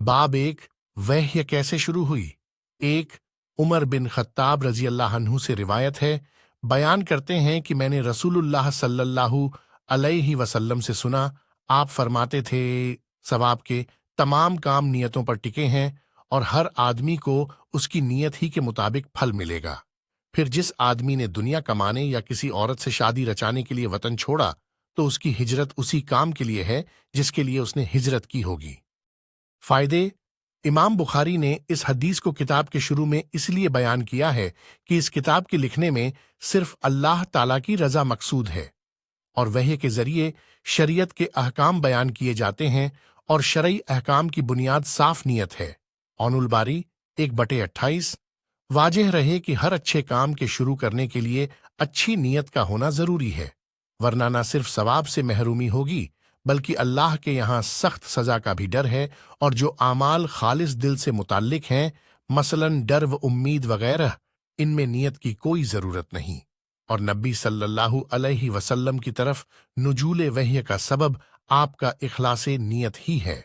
बाब एक वह्य कैसे शुरू हुई। एक उमर बिन खत्ताब रजी अल्लाह अन्हु से रिवायत है, बयान करते हैं कि मैंने रसूलुल्लाह सल्लल्लाहु अलैहि वसल्लम से सुना, आप फरमाते थे, सवाब के तमाम काम नियतों पर टिके हैं और हर आदमी को उसकी नियत ही के मुताबिक फल मिलेगा। फिर जिस आदमी ने दुनिया कमाने या किसी औरत से शादी रचाने के लिए वतन छोड़ा तो उसकी हिजरत उसी काम के लिए है जिसके लिए उसने हिजरत की होगी। फायदे। इमाम बुखारी ने इस हदीस को किताब के शुरू में इसलिए बयान किया है कि इस किताब के लिखने में सिर्फ अल्लाह ताला की रजा मकसूद है और वही के जरिए शरीयत के अहकाम बयान किए जाते हैं और शरई अहकाम की बुनियाद साफ नियत है। औनुल बारी 1/28। वाजह रहे कि हर अच्छे काम के शुरू करने के लिए अच्छी नियत का होना जरूरी है, वरना न सिर्फ सवाब से महरूमी होगी बल्कि अल्लाह के यहाँ सख्त सजा का भी डर है। और जो आमाल खालिस दिल से मुताल्लिक हैं, मसलन डर व उम्मीद वगैरह, इनमें नियत की कोई जरूरत नहीं। और नबी सल्लल्लाहु अलैहि वसल्लम की तरफ नुजूले वह्य का सबब आपका इखलासे नियत ही है।